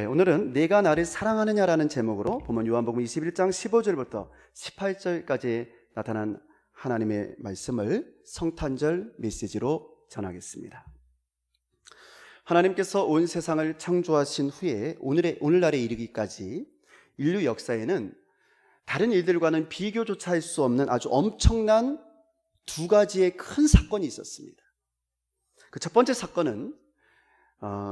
오늘은 내가 나를 사랑하느냐라는 제목으로 본문 요한복음 21장 15절부터 18절까지 나타난 하나님의 말씀을 성탄절 메시지로 전하겠습니다. 하나님께서 온 세상을 창조하신 후에 오늘날에 이르기까지 인류 역사에는 다른 일들과는 비교조차 할 수 없는 아주 엄청난 두 가지의 큰 사건이 있었습니다. 그 첫 번째 사건은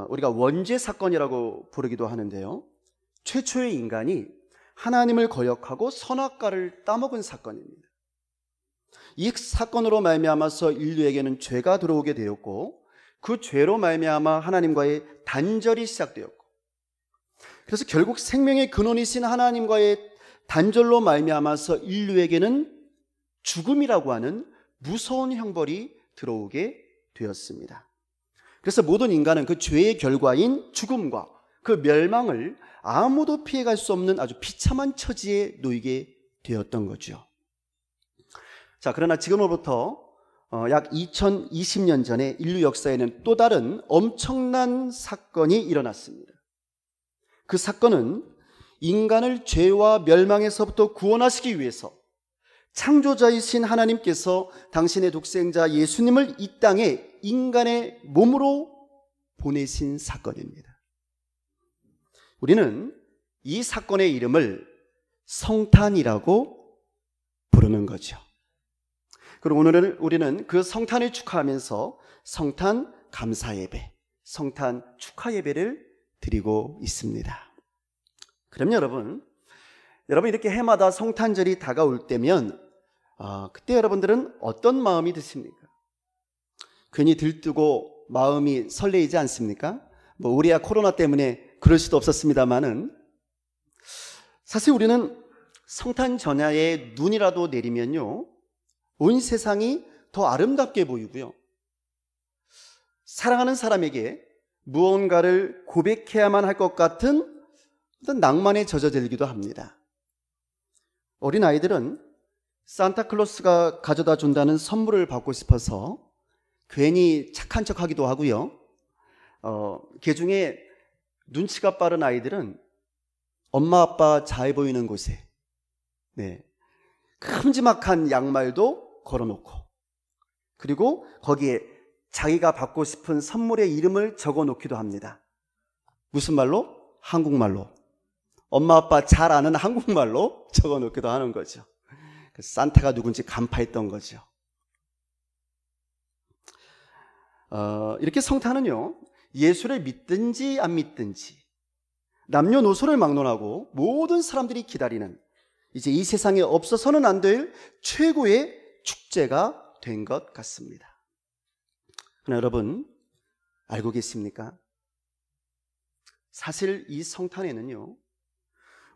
우리가 원죄 사건이라고 부르기도 하는데요, 최초의 인간이 하나님을 거역하고 선악과를 따먹은 사건입니다. 이 사건으로 말미암아서 인류에게는 죄가 들어오게 되었고, 그 죄로 말미암아 하나님과의 단절이 시작되었고, 그래서 결국 생명의 근원이신 하나님과의 단절로 말미암아서 인류에게는 죽음이라고 하는 무서운 형벌이 들어오게 되었습니다. 그래서 모든 인간은 그 죄의 결과인 죽음과 그 멸망을 아무도 피해갈 수 없는 아주 비참한 처지에 놓이게 되었던 거죠. 자, 그러나 지금으로부터 약 2020년 전에 인류 역사에는 또 다른 엄청난 사건이 일어났습니다. 그 사건은 인간을 죄와 멸망에서부터 구원하시기 위해서 창조자이신 하나님께서 당신의 독생자 예수님을 이 땅에 인간의 몸으로 보내신 사건입니다. 우리는 이 사건의 이름을 성탄이라고 부르는 거죠. 그리고 오늘 우리는 그 성탄을 축하하면서 성탄 감사 예배, 성탄 축하 예배를 드리고 있습니다. 그럼 여러분 이렇게 해마다 성탄절이 다가올 때면 그때 여러분들은 어떤 마음이 드십니까? 괜히 들뜨고 마음이 설레이지 않습니까? 우리야 코로나 때문에 그럴 수도 없었습니다만은, 사실 우리는 성탄 전야에 눈이라도 내리면요, 온 세상이 더 아름답게 보이고요, 사랑하는 사람에게 무언가를 고백해야만 할 것 같은 어떤 낭만에 젖어들기도 합니다. 어린아이들은 산타클로스가 가져다 준다는 선물을 받고 싶어서 괜히 착한 척 하기도 하고요, 그중에 눈치가 빠른 아이들은 엄마 아빠 잘 보이는 곳에 큼지막한 양말도 걸어놓고, 그리고 거기에 자기가 받고 싶은 선물의 이름을 적어놓기도 합니다. 무슨 말로? 한국말로. 엄마 아빠 잘 아는 한국말로 적어놓기도 하는 거죠. 산타가 누군지 간파했던 거죠. 이렇게 성탄은요, 예수를 믿든지 안 믿든지 남녀노소를 막론하고 모든 사람들이 기다리는, 이제 이 세상에 없어서는 안 될 최고의 축제가 된 것 같습니다. 그러나 여러분 알고 계십니까? 사실 이 성탄에는요,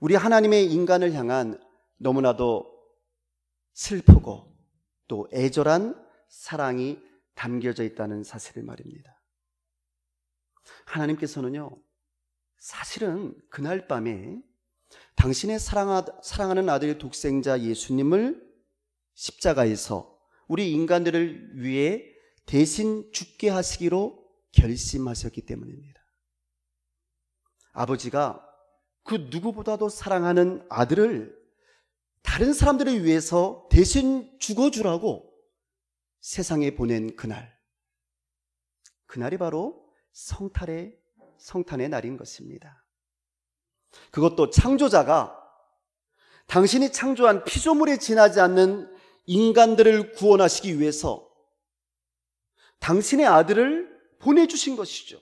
우리 하나님의 인간을 향한 너무나도 슬프고 또 애절한 사랑이 담겨져 있다는 사실을 말입니다. 하나님께서는요, 사실은 그날 밤에 당신의 사랑하는 아들 독생자 예수님을 십자가에서 우리 인간들을 위해 대신 죽게 하시기로 결심하셨기 때문입니다. 아버지가 그 누구보다도 사랑하는 아들을 다른 사람들을 위해서 대신 죽어주라고 세상에 보낸 그날이 바로 성탄의 날인 것입니다. 그것도 창조자가 당신이 창조한 피조물에 지나지 않는 인간들을 구원하시기 위해서 당신의 아들을 보내주신 것이죠.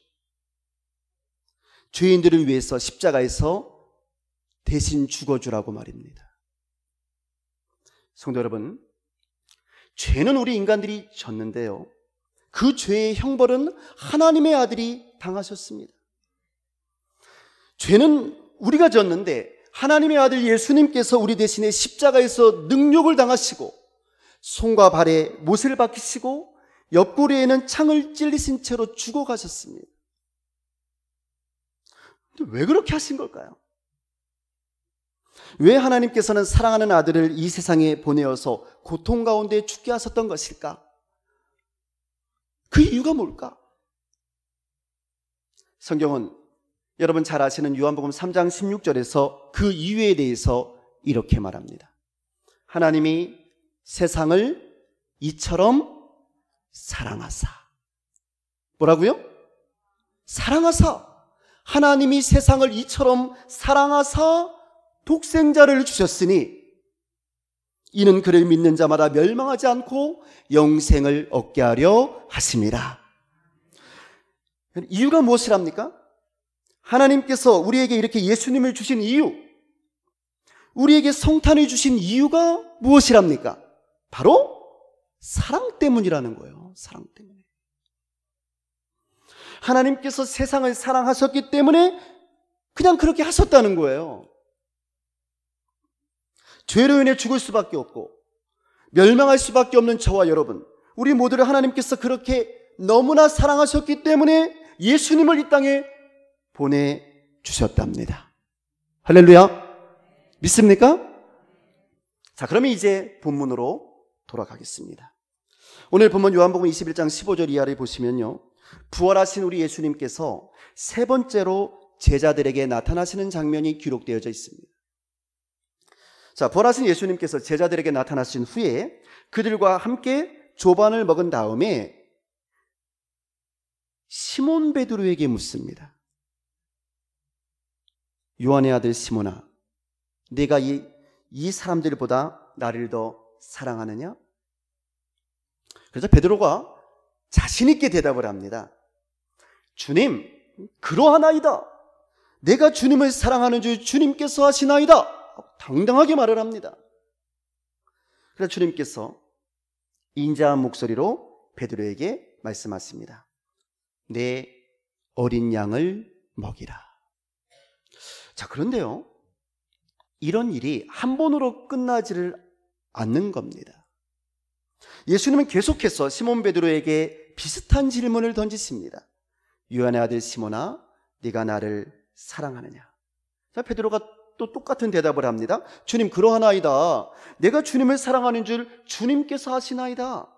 죄인들을 위해서 십자가에서 대신 죽어주라고 말입니다. 성도 여러분, 죄는 우리 인간들이 졌는데요, 그 죄의 형벌은 하나님의 아들이 당하셨습니다. 죄는 우리가 졌는데 하나님의 아들 예수님께서 우리 대신에 십자가에서 능욕을 당하시고 손과 발에 못을 박히시고 옆구리에는 창을 찔리신 채로 죽어가셨습니다. 근데 왜 그렇게 하신 걸까요? 왜 하나님께서는 사랑하는 아들을 이 세상에 보내어서 고통 가운데 죽게 하셨던 것일까? 그 이유가 뭘까? 성경은 여러분 잘 아시는 요한복음 3장 16절에서 그 이유에 대해서 이렇게 말합니다. 하나님이 세상을 이처럼 사랑하사. 뭐라고요? 사랑하사. 하나님이 세상을 이처럼 사랑하사 독생자를 주셨으니 이는 그를 믿는 자마다 멸망하지 않고 영생을 얻게 하려 하심이라. 이유가 무엇이랍니까? 하나님께서 우리에게 이렇게 예수님을 주신 이유, 우리에게 성탄을 주신 이유가 무엇이랍니까? 바로 사랑 때문이라는 거예요. 사랑 때문에. 하나님께서 세상을 사랑하셨기 때문에 그냥 그렇게 하셨다는 거예요. 죄로 인해 죽을 수밖에 없고 멸망할 수밖에 없는 저와 여러분, 우리 모두를 하나님께서 그렇게 너무나 사랑하셨기 때문에 예수님을 이 땅에 보내주셨답니다. 할렐루야. 믿습니까? 자, 그러면 이제 본문으로 돌아가겠습니다. 오늘 본문 요한복음 21장 15절 이하를 보시면요, 부활하신 우리 예수님께서 세 번째로 제자들에게 나타나시는 장면이 기록되어져 있습니다. 자, 부활하신 예수님께서 제자들에게 나타나신 후에 그들과 함께 조반을 먹은 다음에 시몬 베드로에게 묻습니다. 요한의 아들 시몬아, 네가 이 사람들보다 나를 더 사랑하느냐? 그래서 베드로가 자신 있게 대답을 합니다. 주님, 그러하나이다. 내가 주님을 사랑하는 줄 주님께서 하시나이다. 당당하게 말을 합니다. 그래서 주님께서 인자한 목소리로 베드로에게 말씀하십니다. 내 어린 양을 먹이라. 자, 그런데요, 이런 일이 한 번으로 끝나지를 않는 겁니다. 예수님은 계속해서 시몬 베드로에게 비슷한 질문을 던지십니다. 요한의 아들 시몬아, 네가 나를 사랑하느냐? 자, 베드로가 또 똑같은 대답을 합니다. 주님, 그러하나이다. 내가 주님을 사랑하는 줄 주님께서 하시나이다.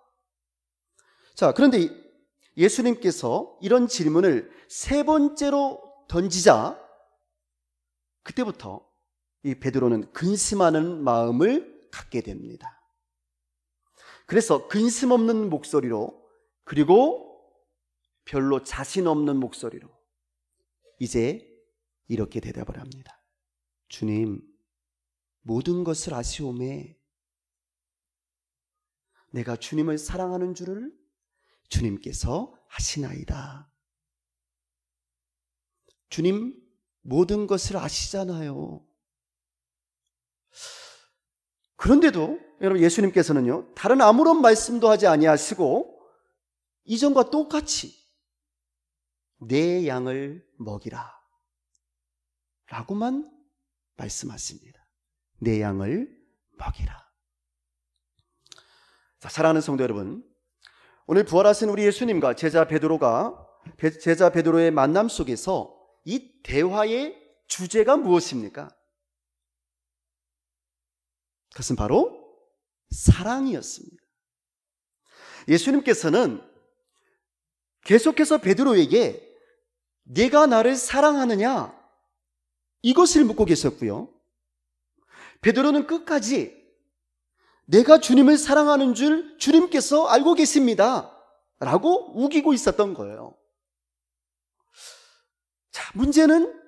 자, 그런데 예수님께서 이런 질문을 세 번째로 던지자 그때부터 이 베드로는 근심하는 마음을 갖게 됩니다. 그래서 근심 없는 목소리로, 그리고 별로 자신 없는 목소리로 이제 이렇게 대답을 합니다. 주님, 모든 것을 아시오매 내가 주님을 사랑하는 줄을 주님께서 하시나이다. 주님, 모든 것을 아시잖아요. 그런데도 여러분, 예수님께서는요, 다른 아무런 말씀도 하지 아니하시고 이전과 똑같이 내 양을 먹이라 라고만 말씀하십니다. 내 양을 먹이라. 자, 사랑하는 성도 여러분, 오늘 부활하신 우리 예수님과 제자 베드로의 만남 속에서 이 대화의 주제가 무엇입니까? 그것은 바로 사랑이었습니다. 예수님께서는 계속해서 베드로에게 네가 나를 사랑하느냐? 이것을 묻고 계셨고요. 베드로는 끝까지 내가 주님을 사랑하는 줄 주님께서 알고 계십니다 라고 우기고 있었던 거예요. 자, 문제는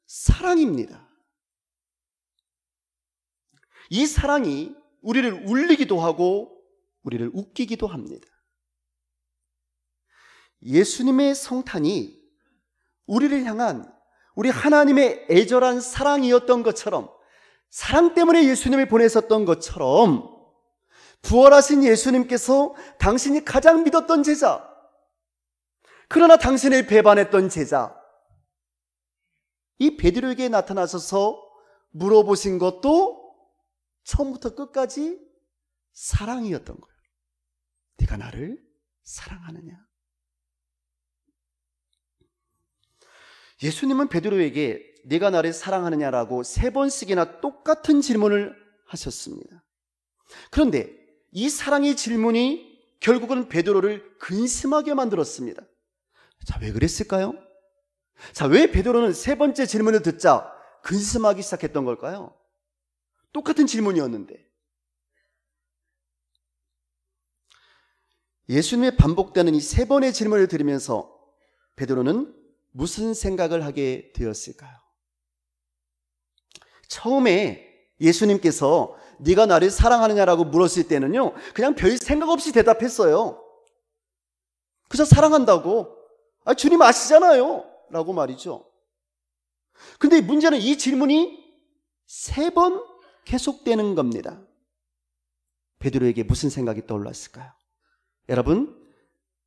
사랑입니다. 이 사랑이 우리를 울리기도 하고 우리를 웃기기도 합니다. 예수님의 성탄이 우리를 향한 우리 하나님의 애절한 사랑이었던 것처럼, 사랑 때문에 예수님을 보내셨던 것처럼, 부활하신 예수님께서 당신이 가장 믿었던 제자, 그러나 당신을 배반했던 제자, 이 베드로에게 나타나셔서 물어보신 것도 처음부터 끝까지 사랑이었던 거예요. 네가 나를 사랑하느냐? 예수님은 베드로에게 네가 나를 사랑하느냐라고 3번씩이나 똑같은 질문을 하셨습니다. 그런데 이 사랑의 질문이 결국은 베드로를 근심하게 만들었습니다. 자, 왜 그랬을까요? 자, 왜 베드로는 세 번째 질문을 듣자 근심하기 시작했던 걸까요? 똑같은 질문이었는데. 예수님의 반복되는 이 세 번의 질문을 들으면서 베드로는 무슨 생각을 하게 되었을까요? 처음에 예수님께서 네가 나를 사랑하느냐라고 물었을 때는요, 그냥 별 생각 없이 대답했어요. 그저 사랑한다고. 주님 아시잖아요 라고 말이죠. 근데 문제는 이 질문이 세 번 계속되는 겁니다. 베드로에게 무슨 생각이 떠올랐을까요? 여러분,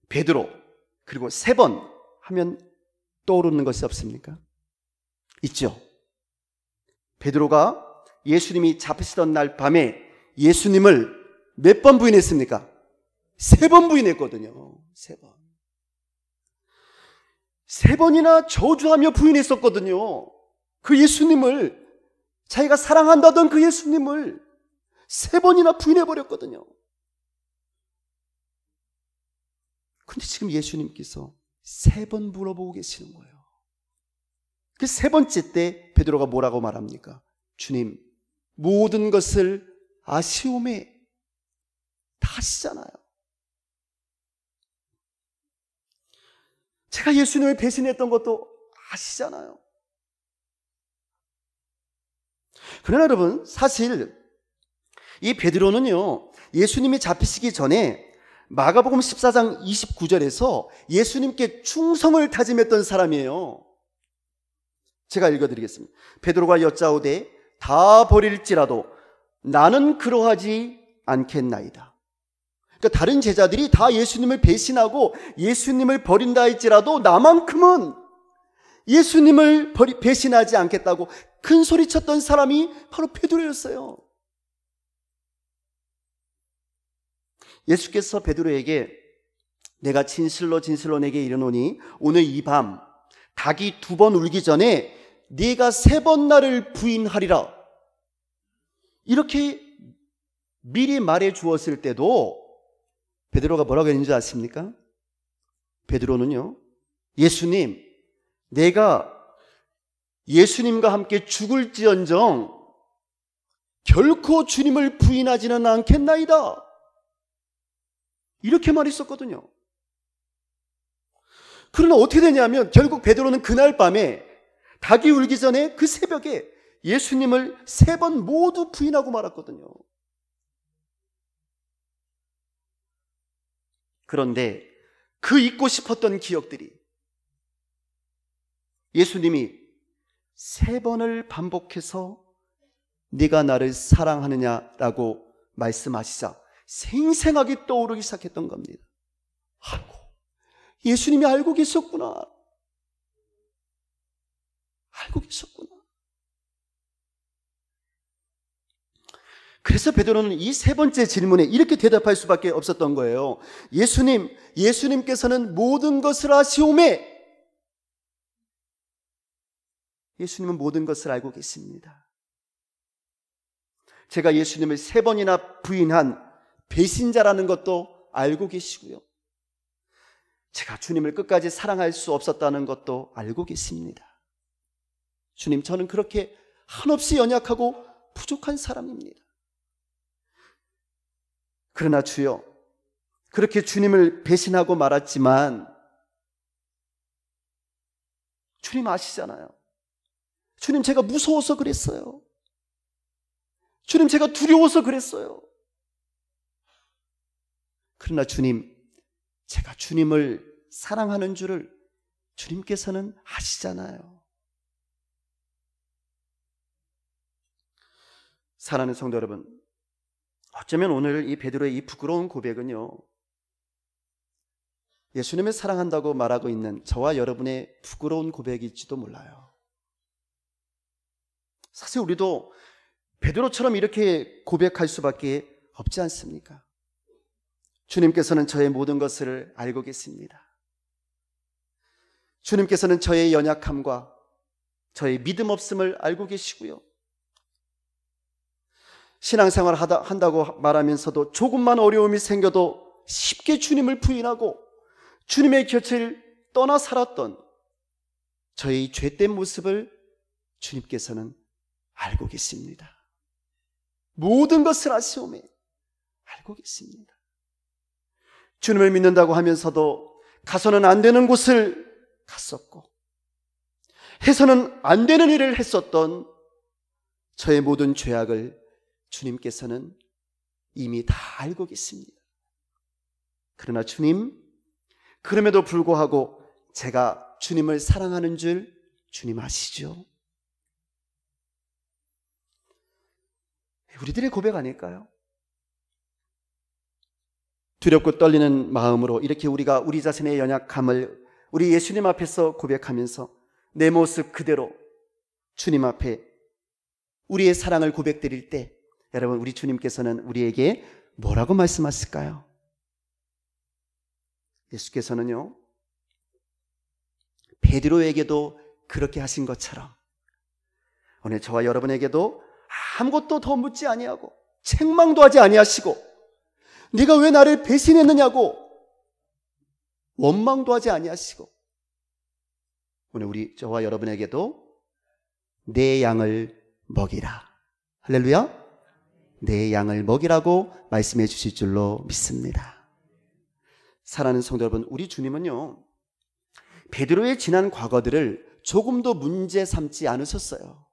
베드로 그리고 세 번 하면 떠오르는 것이 없습니까? 있죠. 베드로가 예수님이 잡히시던 날 밤에 예수님을 몇 번 부인했습니까? 세 번 부인했거든요. 세 번. 세 번이나 저주하며 부인했었거든요. 그 예수님을, 자기가 사랑한다던 그 예수님을 세 번이나 부인해버렸거든요. 근데 지금 예수님께서 세 번 물어보고 계시는 거예요. 그 세 번째 때 베드로가 뭐라고 말합니까? 주님, 모든 것을 아시오매. 다 아시잖아요. 제가 예수님을 배신했던 것도 아시잖아요. 그러나 여러분, 사실 이 베드로는요, 예수님이 잡히시기 전에 마가복음 14장 29절에서 예수님께 충성을 다짐했던 사람이에요. 제가 읽어드리겠습니다. 베드로가 여짜오되 다 버릴지라도 나는 그러하지 않겠나이다. 그러니까 다른 제자들이 다 예수님을 배신하고 예수님을 버린다 할지라도 나만큼은 예수님을 배신하지 않겠다고 큰 소리 쳤던 사람이 바로 베드로였어요. 예수께서 베드로에게 내가 진실로 진실로 내게 이르노니 오늘 이 밤 닭이 2번 울기 전에 네가 3번 나를 부인하리라, 이렇게 미리 말해 주었을 때도 베드로가 뭐라고 했는지 아십니까? 베드로는요, 예수님, 내가 예수님과 함께 죽을지언정 결코 주님을 부인하지는 않겠나이다, 이렇게 말했었거든요. 그러나 어떻게 되냐면 결국 베드로는 그날 밤에 닭이 울기 전에 그 새벽에 예수님을 3번 모두 부인하고 말았거든요. 그런데 그 잊고 싶었던 기억들이, 예수님이 3번을 반복해서 네가 나를 사랑하느냐라고 말씀하시자 생생하게 떠오르기 시작했던 겁니다. 아이고, 예수님이 알고 계셨구나. 알고 계셨구나. 그래서 베드로는 이 세 번째 질문에 이렇게 대답할 수밖에 없었던 거예요. 예수님, 예수님께서는 모든 것을 아시오매. 예수님은 모든 것을 알고 계십니다. 제가 예수님을 3번이나 부인한 배신자라는 것도 알고 계시고요, 제가 주님을 끝까지 사랑할 수 없었다는 것도 알고 계십니다. 주님, 저는 그렇게 한없이 연약하고 부족한 사람입니다. 그러나 주여, 그렇게 주님을 배신하고 말았지만 주님 아시잖아요. 주님, 제가 무서워서 그랬어요. 주님, 제가 두려워서 그랬어요. 그러나 주님, 제가 주님을 사랑하는 줄을 주님께서는 아시잖아요. 사랑하는 성도 여러분, 어쩌면 오늘 이 베드로의 이 부끄러운 고백은요, 예수님을 사랑한다고 말하고 있는 저와 여러분의 부끄러운 고백일지도 몰라요. 사실 우리도 베드로처럼 이렇게 고백할 수밖에 없지 않습니까? 주님께서는 저의 모든 것을 알고 계십니다. 주님께서는 저의 연약함과 저의 믿음 없음을 알고 계시고요, 신앙생활 한다고 말하면서도 조금만 어려움이 생겨도 쉽게 주님을 부인하고 주님의 곁을 떠나 살았던 저의 죄된 모습을 주님께서는 알고 계십니다. 모든 것을 아시오매 알고 계십니다. 주님을 믿는다고 하면서도 가서는 안 되는 곳을 갔었고 해서는 안 되는 일을 했었던 저의 모든 죄악을 주님께서는 이미 다 알고 계십니다. 그러나 주님, 그럼에도 불구하고 제가 주님을 사랑하는 줄 주님 아시죠? 우리들의 고백 아닐까요? 두렵고 떨리는 마음으로 이렇게 우리가 우리 자신의 연약함을 우리 예수님 앞에서 고백하면서 내 모습 그대로 주님 앞에 우리의 사랑을 고백드릴 때 여러분, 우리 주님께서는 우리에게 뭐라고 말씀하실까요? 예수께서는요, 베드로에게도 그렇게 하신 것처럼 오늘 저와 여러분에게도 아무것도 더 묻지 아니하고 책망도 하지 아니하시고 네가 왜 나를 배신했느냐고 원망도 하지 아니하시고 오늘 저와 여러분에게도 내 양을 먹이라, 할렐루야, 내 양을 먹이라고 말씀해 주실 줄로 믿습니다. 사랑하는 성도 여러분, 우리 주님은요, 베드로의 지난 과거들을 조금도 문제 삼지 않으셨어요.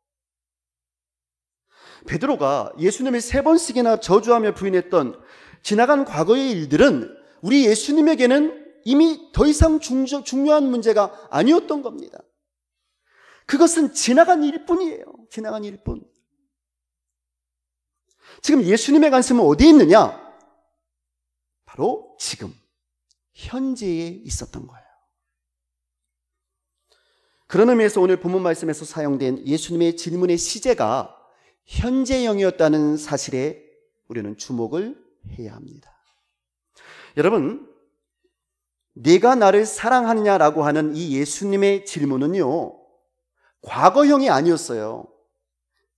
베드로가 예수님을 3번씩이나 저주하며 부인했던 지나간 과거의 일들은 우리 예수님에게는 이미 더 이상 중요한 문제가 아니었던 겁니다. 그것은 지나간 일뿐이에요. 지나간 일뿐. 지금 예수님의 관심은 어디에 있느냐? 바로 지금 현재에 있었던 거예요. 그런 의미에서 오늘 본문 말씀에서 사용된 예수님의 질문의 시제가 현재형이었다는 사실에 우리는 주목을 해야 합니다. 여러분, 네가 나를 사랑하느냐라고 하는 이 예수님의 질문은요, 과거형이 아니었어요.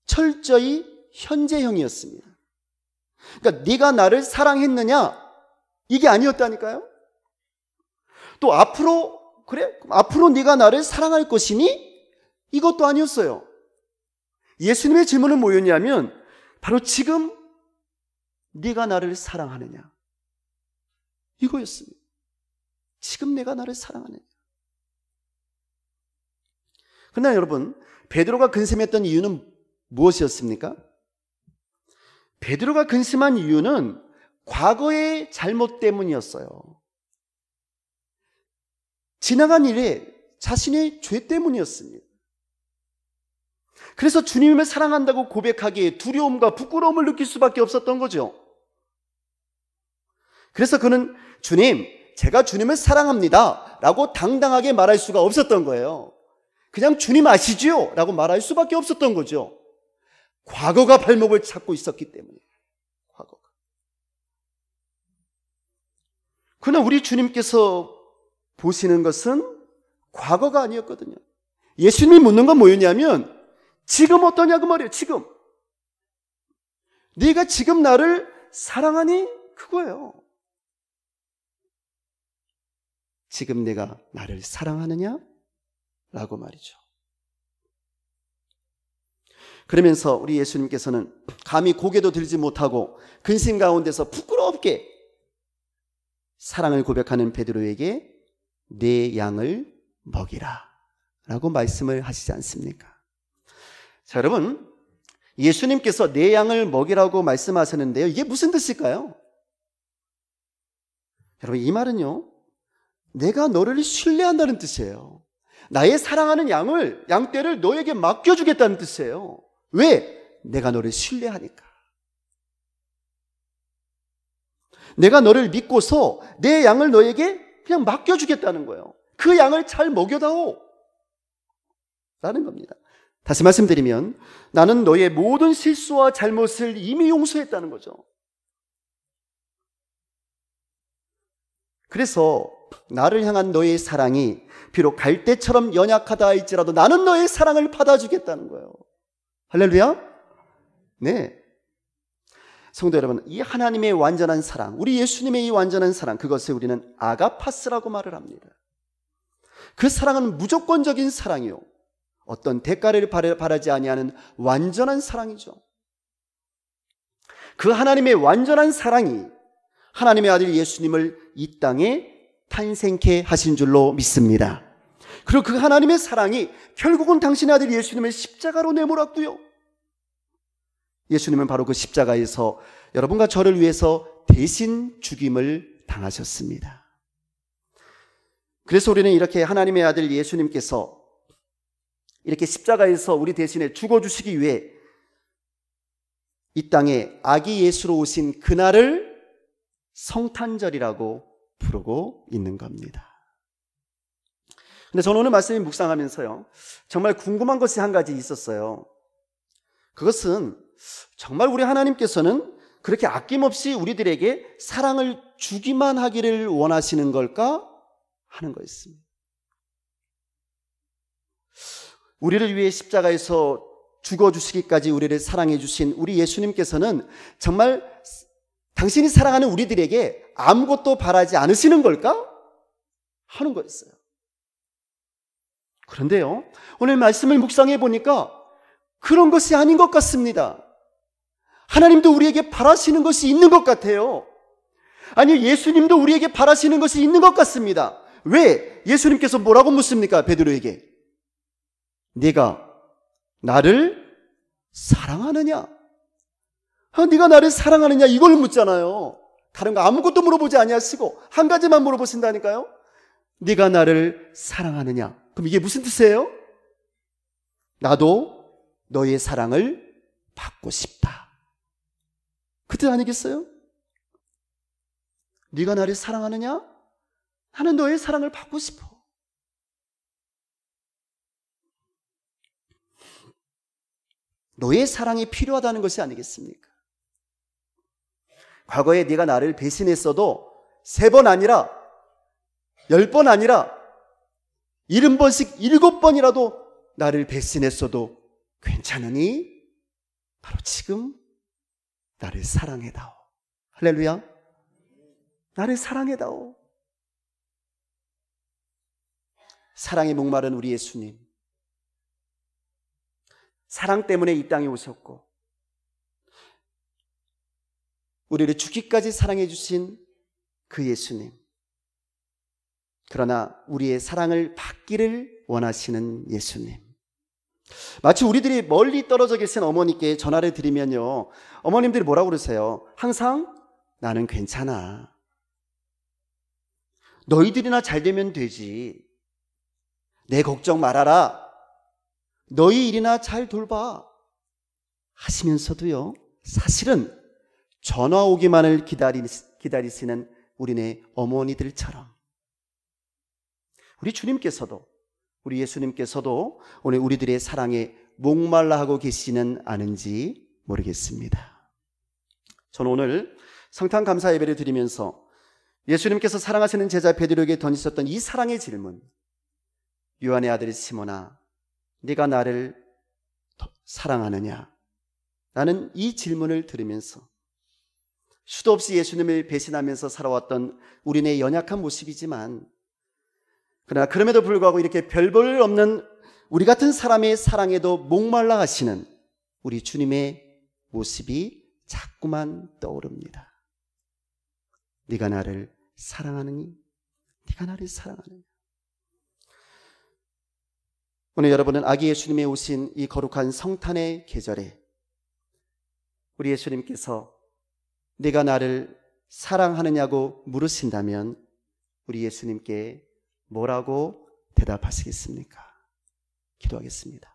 철저히 현재형이었습니다. 그러니까 네가 나를 사랑했느냐? 이게 아니었다니까요. 또 앞으로 네가 나를 사랑할 것이니? 이것도 아니었어요. 예수님의 질문은 뭐였냐면 바로 지금 네가 나를 사랑하느냐? 이거였습니다. 지금 내가 나를 사랑하느냐? 그러나 여러분, 베드로가 근심했던 이유는 무엇이었습니까? 베드로가 근심한 이유는 과거의 잘못 때문이었어요. 지나간 일에 자신의 죄 때문이었습니다. 그래서 주님을 사랑한다고 고백하기에 두려움과 부끄러움을 느낄 수밖에 없었던 거죠. 그래서 그는 주님, 제가 주님을 사랑합니다 라고 당당하게 말할 수가 없었던 거예요. 그냥 주님 아시지요? 라고 말할 수밖에 없었던 거죠. 과거가 발목을 잡고 있었기 때문에. 과거가. 그러나 우리 주님께서 보시는 것은 과거가 아니었거든요. 예수님이 묻는 건 뭐였냐면 지금 어떠냐고 말이에요. 지금. 네가 지금 나를 사랑하니? 그거예요. 지금 내가 나를 사랑하느냐? 라고 말이죠. 그러면서 우리 예수님께서는 감히 고개도 들지 못하고 근심 가운데서 부끄럽게 사랑을 고백하는 베드로에게 내 양을 먹이라 라고 말씀을 하시지 않습니까? 자, 여러분, 예수님께서 내 양을 먹이라고 말씀하시는데요, 이게 무슨 뜻일까요? 여러분, 이 말은요, 내가 너를 신뢰한다는 뜻이에요. 나의 사랑하는 양떼를 너에게 맡겨주겠다는 뜻이에요. 왜? 내가 너를 신뢰하니까. 내가 너를 믿고서 내 양을 너에게 그냥 맡겨주겠다는 거예요. 그 양을 잘 먹여다오 라는 겁니다. 다시 말씀드리면 나는 너의 모든 실수와 잘못을 이미 용서했다는 거죠. 그래서 나를 향한 너의 사랑이 비록 갈대처럼 연약하다 할지라도 나는 너의 사랑을 받아주겠다는 거예요. 할렐루야? 네. 성도 여러분, 이 하나님의 완전한 사랑, 우리 예수님의 이 완전한 사랑, 그것을 우리는 아가파스라고 말을 합니다. 그 사랑은 무조건적인 사랑이요, 어떤 대가를 바라지 아니하는 완전한 사랑이죠. 그 하나님의 완전한 사랑이 하나님의 아들 예수님을 이 땅에 탄생케 하신 줄로 믿습니다. 그리고 그 하나님의 사랑이 결국은 당신의 아들 예수님을 십자가로 내몰았고요, 예수님은 바로 그 십자가에서 여러분과 저를 위해서 대신 죽임을 당하셨습니다. 그래서 우리는 이렇게 하나님의 아들 예수님께서 이렇게 십자가에서 우리 대신에 죽어주시기 위해 이 땅에 아기 예수로 오신 그날을 성탄절이라고 부르고 있는 겁니다. 근데 저는 오늘 말씀을 묵상하면서요, 정말 궁금한 것이 한 가지 있었어요. 그것은 정말 우리 하나님께서는 그렇게 아낌없이 우리들에게 사랑을 주기만 하기를 원하시는 걸까 하는 거였습니다. 우리를 위해 십자가에서 죽어주시기까지 우리를 사랑해 주신 우리 예수님께서는 정말 당신이 사랑하는 우리들에게 아무것도 바라지 않으시는 걸까 하는 거였어요. 그런데요, 오늘 말씀을 묵상해 보니까 그런 것이 아닌 것 같습니다. 하나님도 우리에게 바라시는 것이 있는 것 같아요. 아니, 예수님도 우리에게 바라시는 것이 있는 것 같습니다. 왜? 예수님께서 뭐라고 묻습니까? 베드로에게. 네가 나를 사랑하느냐? 네가 나를 사랑하느냐? 이걸 묻잖아요. 다른 거 아무것도 물어보지 아니하시고 한 가지만 물어보신다니까요. 네가 나를 사랑하느냐? 그럼 이게 무슨 뜻이에요? 나도 너의 사랑을 받고 싶다, 그 뜻 아니겠어요? 네가 나를 사랑하느냐? 나는 너의 사랑을 받고 싶어. 너의 사랑이 필요하다는 것이 아니겠습니까? 과거에 네가 나를 배신했어도 3번 아니라 10번 아니라 70번씩 7번이라도 나를 배신했어도 괜찮으니 바로 지금 나를 사랑해다오. 할렐루야. 나를 사랑해다오. 사랑에 목마른 우리 예수님, 사랑 때문에 이 땅에 오셨고 우리를 죽기까지 사랑해 주신 그 예수님, 그러나 우리의 사랑을 받기를 원하시는 예수님. 마치 우리들이 멀리 떨어져 계신 어머니께 전화를 드리면요, 어머님들이 뭐라고 그러세요? 항상 나는 괜찮아, 너희들이나 잘 되면 되지, 내 걱정 말아라, 너희 일이나 잘 돌봐 하시면서도요, 사실은 전화 오기만을 기다리시는 우리네 어머니들처럼 우리 주님께서도, 우리 예수님께서도 오늘 우리들의 사랑에 목말라 하고 계시지는 않은지 모르겠습니다. 저는 오늘 성탄 감사 예배를 드리면서 예수님께서 사랑하시는 제자 베드로에게 던지셨던 이 사랑의 질문, 요한의 아들 시몬아, 네가 나를 사랑하느냐? 나는 이 질문을 들으면서 수도 없이 예수님을 배신하면서 살아왔던 우리네 연약한 모습이지만, 그러나 그럼에도 불구하고 이렇게 별 볼 없는 우리 같은 사람의 사랑에도 목말라 하시는 우리 주님의 모습이 자꾸만 떠오릅니다. 네가 나를 사랑하느니? 네가 나를 사랑하느니? 오늘 여러분은 아기 예수님이 오신 이 거룩한 성탄의 계절에 우리 예수님께서 네가 나를 사랑하느냐고 물으신다면 우리 예수님께 뭐라고 대답하시겠습니까? 기도하겠습니다.